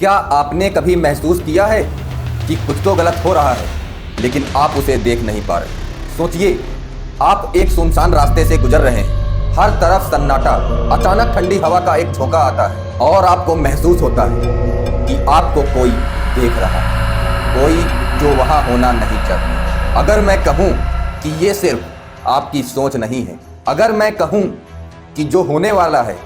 क्या आपने कभी महसूस किया है कि कुछ तो गलत हो रहा है लेकिन आप उसे देख नहीं पा रहे? सोचिए, आप एक सुनसान रास्ते से गुजर रहे हैं, हर तरफ सन्नाटा, अचानक ठंडी हवा का एक झोंका आता है और आपको महसूस होता है कि आपको कोई देख रहा है, कोई जो वहां होना नहीं चाहिए। अगर मैं कहूं कि ये सिर्फ आपकी सोच नहीं है, अगर मैं कहूं कि जो होने वाला है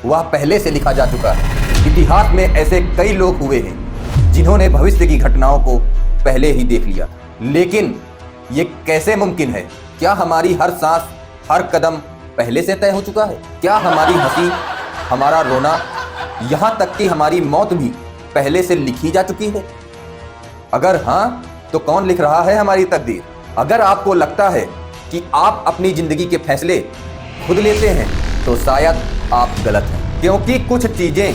वह पहले से लिखा जा चुका है। इतिहास में ऐसे कई लोग हुए हैं जिन्होंने भविष्य की घटनाओं को पहले ही देख लिया, लेकिन ये कैसे मुमकिन है? क्या हमारी हर सांस, हर कदम पहले से तय हो चुका है? क्या हमारी हंसी, हमारा रोना, यहाँ तक कि हमारी मौत भी पहले से लिखी जा चुकी है? अगर हाँ, तो कौन लिख रहा है हमारी तकदीर? अगर आपको लगता है कि आप अपनी जिंदगी के फैसले खुद लेते हैं, तो शायद आप गलत हैं, क्योंकि कुछ चीजें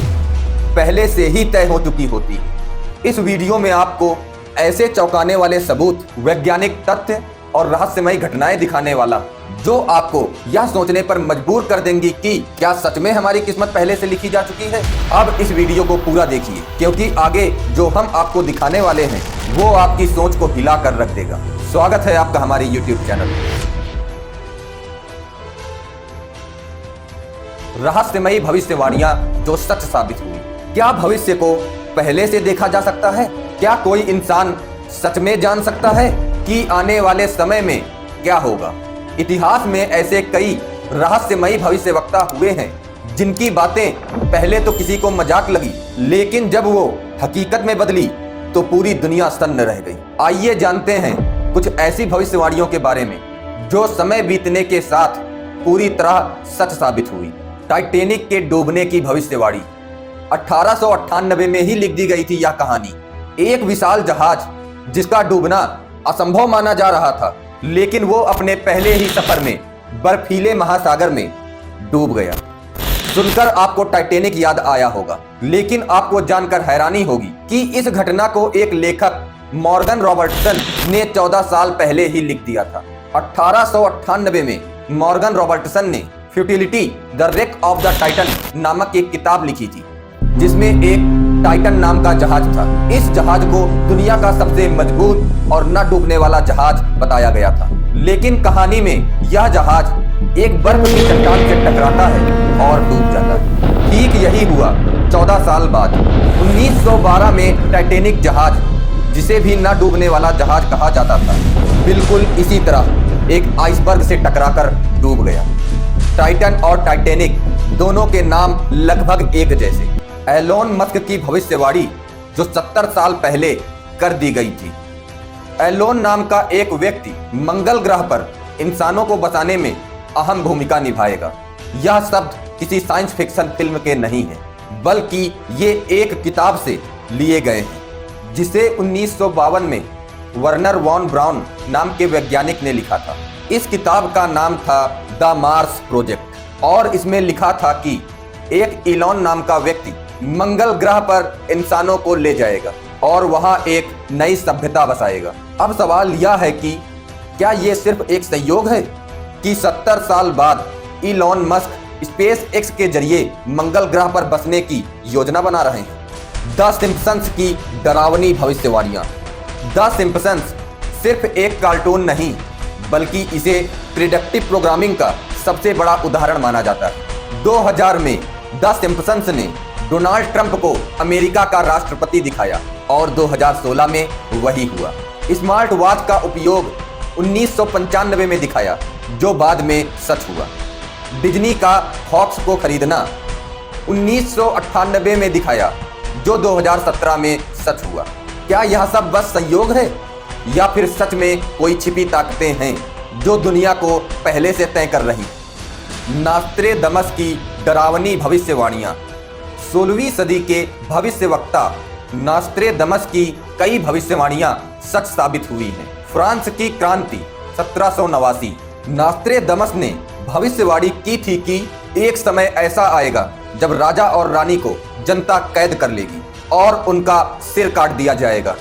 पहले से ही तय हो चुकी होती हैं। इस वीडियो में आपको ऐसे चौंकाने वाले सबूत, वैज्ञानिक तथ्य और रहस्यमयी घटनाएं दिखाने वाला जो आपको यह सोचने पर मजबूर कर देंगी कि क्या सच में हमारी किस्मत पहले से लिखी जा चुकी है। अब इस वीडियो को पूरा देखिए, क्योंकि आगे जो हम आपको दिखाने वाले हैं वो आपकी सोच को हिला कर रख देगा। स्वागत है आपका हमारे YouTube चैनल में। रहस्यमयी भविष्यवाणियां जो सच साबित हुई। क्या भविष्य को पहले से देखा जा सकता है? क्या कोई इंसान सच में जान सकता है कि आने वाले समय में क्या होगा? इतिहास में ऐसे कई रहस्यमयी भविष्यवक्ता हुए हैं जिनकी बातें पहले तो किसी को मजाक लगी, लेकिन जब वो हकीकत में बदली तो पूरी दुनिया सन्न रह गई। आइए जानते हैं कुछ ऐसी भविष्यवाणियों के बारे में जो समय बीतने के साथ पूरी तरह सच साबित हुई। टाइटैनिक के डूबने की भविष्यवाणी 1898 में ही लिख दी गई थी। यह कहानी एक विशाल जहाज जिसका डूबना असंभव माना जा रहा था, लेकिन वो अपने पहले ही सफर में बर्फीले महासागर में डूब गया। सुनकर आपको टाइटैनिक याद आया होगा, लेकिन आपको जानकर हैरानी होगी कि इस घटना को एक लेखक मॉर्गन रॉबर्टसन ने 14 साल पहले ही लिख दिया था। 1898 में मॉर्गन रॉबर्टसन ने Futility the wreck of the Titan नामक एक किताब लिखी थी, जिसमें एक टाइटन नाम का जहाज था। इस जहाज को दुनिया का सबसे मजबूत और न डूबने वाला जहाज बताया गया था, लेकिन कहानी में यह जहाज एक बर्फ की चट्टान से टकराता है और डूब जाता है। ठीक यही हुआ 14 साल बाद 1912 में टाइटैनिक जहाज, जिसे भी न डूबने वाला जहाज कहा जाता था, बिल्कुल इसी तरह एक आइसबर्ग से टकराकर डूब गया। टाइटन और टाइटैनिक दोनों के नाम लगभग एक जैसे। एलोन मस्क की भविष्यवाणी जो 70 साल पहले कर दी गई थी। एलोन नाम का एक व्यक्ति मंगल ग्रह पर इंसानों को बचाने में अहम भूमिका निभाएगा। यह शब्द किसी साइंस फिक्शन फिल्म के नहीं है, बल्कि ये एक किताब से लिए गए हैं, जिसे 1952 में वर्नर वॉन ब्राउन नाम के वैज्ञानिक ने लिखा था। इस किताब का नाम था द मार्स प्रोजेक्ट, और इसमें लिखा था कि एक इलॉन नाम का व्यक्ति मंगल ग्रह पर इंसानों को ले जाएगा और वहां एक नई सभ्यता बसाएगा। अब सवाल यह है कि क्या यह सिर्फ एक संयोग है कि 70 साल बाद इलॉन मस्क स्पेस एक्स के जरिए मंगल ग्रह पर बसने की योजना बना रहे हैं? द सिम्पसंस की डरावनी भविष्यवाणियां। द सिम्पसंस सिर्फ एक कार्टून नहीं, बल्कि इसे प्रिडिक्टिव प्रोग्रामिंग का सबसे बड़ा उदाहरण माना जाता है। 2000 में द सिम्पसंस ने डोनाल्ड ट्रंप को अमेरिका का राष्ट्रपति दिखाया और 2016 में वही हुआ। स्मार्ट वॉच का उपयोग 1995 में दिखाया, जो बाद में सच हुआ। डिज्नी का फॉक्स को खरीदना 1998 में दिखाया, जो 2017 में सच हुआ। क्या यह सब बस संयोग है या फिर सच में कोई छिपी ताकतें हैं जो दुनिया को पहले से तय कर रही? नास्ट्रेदमस की डरावनी भविष्यवाणियां। 16वीं सदी के भविष्यवक्ता नास्ट्रेदमस की कई भविष्यवाणियां सच साबित हुई हैं। फ्रांस की क्रांति 1789। नास्ट्रेदमस ने भविष्यवाणी की थी कि एक समय ऐसा आएगा जब राजा और रानी को जनता कैद कर लेगी और उनका सिर काट दिया जाएगा।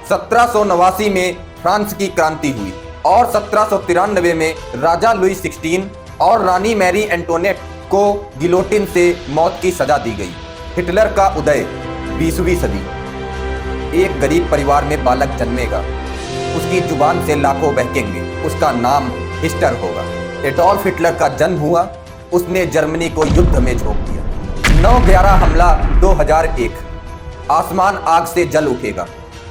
1789 में फ्रांस की क्रांति हुई और 1793 में राजा लुई 16 और रानी मैरी एंटोनेट को गिलोटिन से मौत की सजा दी गई। हिटलर का उदय 20वीं सदी। एक गरीब परिवार में बालक जन्मेगा, उसकी जुबान से लाखों बहकेंगे, उसका नाम हिटलर होगा। एडोल्फ हिटलर का जन्म हुआ, उसने जर्मनी को युद्ध में झोंक दिया। 9/11 हमला 2001, आसमान आग से जल उठेगा,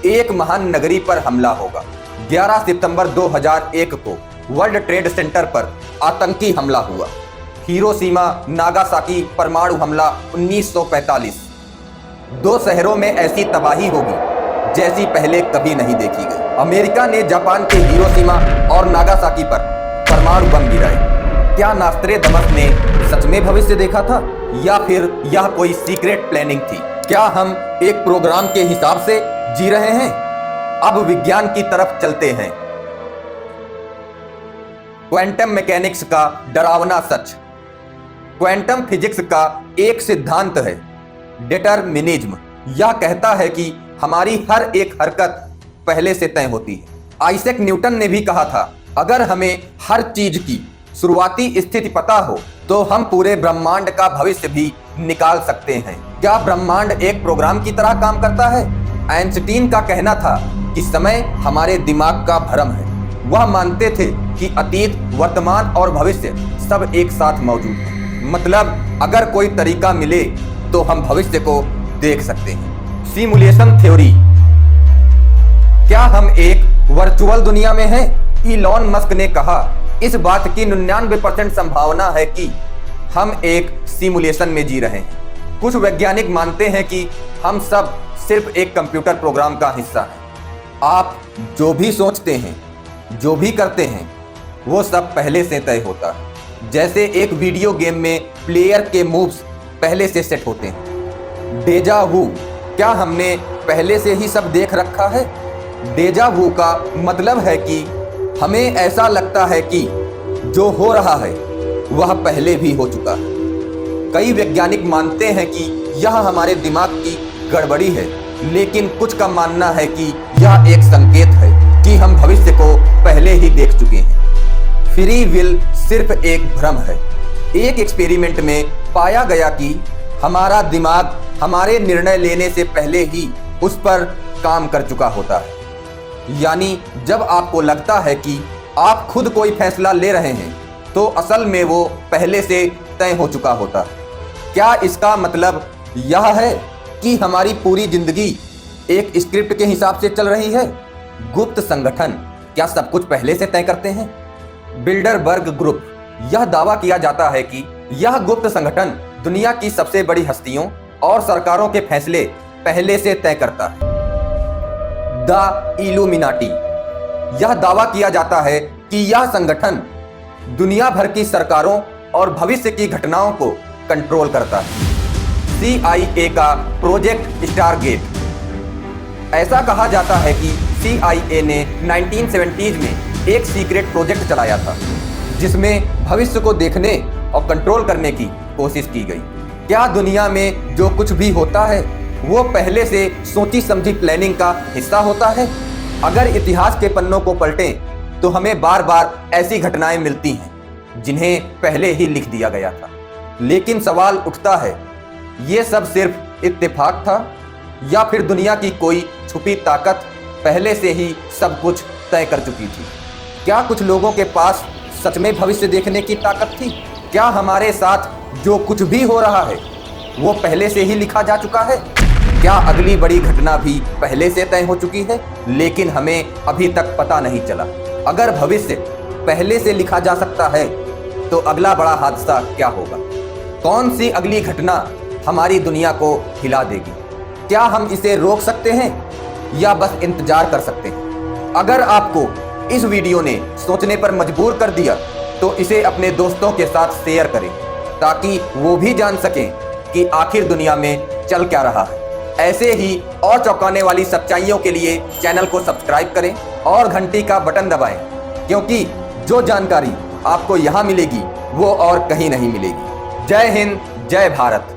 एक महान नगरी पर हमला होगा। 11 सितंबर 2001 को वर्ल्ड ट्रेड सेंटर पर आतंकी हमला हुआ। हिरोशिमा नागासाकी परमाणु हमला 1945। 2 शहरों में ऐसी तबाही होगी जैसी पहले कभी नहीं देखी गई। अमेरिका ने जापान के हिरोशिमा और नागासाकी पर परमाणु बम गिराए। क्या नास्ट्रेदामस ने सच में भविष्य देखा था या फिर यह कोई सीक्रेट प्लानिंग थी? क्या हम एक प्रोग्राम के हिसाब से जी रहे हैं? अब विज्ञान की तरफ चलते हैं। क्वांटम मैकेनिक्स का डरावना सच। क्वांटम फिजिक्स का एक सिद्धांत है, डिटरमिनिज्म। यह कहता है कि हमारी हर एक हरकत पहले से तय होती है। आइजैक न्यूटन ने भी कहा था, अगर हमें हर चीज की शुरुआती स्थिति पता हो तो हम पूरे ब्रह्मांड का भविष्य भी निकाल सकते हैं। क्या ब्रह्मांड एक प्रोग्राम की तरह काम करता है? आइंस्टीन का कहना था कि समय हमारे दिमाग का भ्रम है। वह मानते थे कि अतीत, वर्तमान और भविष्य सब एक साथ मौजूद है। मतलब अगर कोई तरीका मिले तो हम भविष्य को देख सकते हैं। Simulation theory. क्या हम एक वर्चुअल दुनिया में हैं? इलॉन मस्क ने कहा, इस बात की 99% संभावना है कि हम एक सिमुलेशन में जी रहे हैं। कुछ वैज्ञानिक मानते हैं कि हम सब सिर्फ एक कंप्यूटर प्रोग्राम का हिस्सा हैं। आप जो भी सोचते हैं, जो भी करते हैं, वो सब पहले से तय होता है। जैसे एक वीडियो गेम में प्लेयर के मूव्स पहले से सेट होते हैं। डेजा वू। क्या हमने पहले से ही सब देख रखा है? डेजा वू का मतलब है कि हमें ऐसा लगता है कि जो हो रहा है वह पहले भी हो चुका है। कई वैज्ञानिक मानते हैं कि यह हमारे दिमाग की गड़बड़ी है, लेकिन कुछ का मानना है कि यह एक संकेत है कि हम भविष्य को पहले ही देख चुके हैं। फ्री विल सिर्फ एक भ्रम है। एक एक्सपेरिमेंट में पाया गया कि हमारा दिमाग हमारे निर्णय लेने से पहले ही उस पर काम कर चुका होता है। यानी जब आपको लगता है कि आप खुद कोई फैसला ले रहे हैं तो असल में वो पहले से तय हो चुका होता है। क्या इसका मतलब यह है कि हमारी पूरी जिंदगी एक स्क्रिप्ट के हिसाब से चल रही है? गुप्त संगठन क्या सब कुछ पहले से तय करते हैं? Bilderberg group. यह दावा किया जाता है कि यह गुप्त संगठन दुनिया की सबसे बड़ी हस्तियों और सरकारों के फैसले पहले से तय करता है। The illuminati. यह दावा किया जाता है कि यह संगठन दुनिया भर की सरकारों और भविष्य की घटनाओं को कंट्रोल करता है। CIA का प्रोजेक्ट स्टारगेट। ऐसा कहा जाता है कि CIA ने 1970s में एक सीक्रेट प्रोजेक्ट चलाया था जिसमें भविष्य को देखने और कंट्रोल करने की कोशिश की गई। क्या दुनिया में जो कुछ भी होता है वो पहले से सोची समझी प्लानिंग का हिस्सा होता है? अगर इतिहास के पन्नों को पलटें तो हमें बार बार ऐसी घटनाएं मिलती हैं जिन्हें पहले ही लिख दिया गया था। लेकिन सवाल उठता है, ये सब सिर्फ इत्तेफाक था या फिर दुनिया की कोई छुपी ताकत पहले से ही सब कुछ तय कर चुकी थी? क्या कुछ लोगों के पास सच में भविष्य देखने की ताकत थी? क्या हमारे साथ जो कुछ भी हो रहा है वो पहले से ही लिखा जा चुका है? क्या अगली बड़ी घटना भी पहले से तय हो चुकी है लेकिन हमें अभी तक पता नहीं चला? अगर भविष्य पहले से लिखा जा सकता है तो अगला बड़ा हादसा क्या होगा? कौन सी अगली घटना हमारी दुनिया को हिला देगी? क्या हम इसे रोक सकते हैं या बस इंतजार कर सकते हैं? अगर आपको इस वीडियो ने सोचने पर मजबूर कर दिया तो इसे अपने दोस्तों के साथ शेयर करें ताकि वो भी जान सकें कि आखिर दुनिया में चल क्या रहा है। ऐसे ही और चौंकाने वाली सच्चाइयों के लिए चैनल को सब्सक्राइब करें और घंटी का बटन दबाएं, क्योंकि जो जानकारी आपको यहाँ मिलेगी वो और कहीं नहीं मिलेगी। जय हिंद, जय भारत।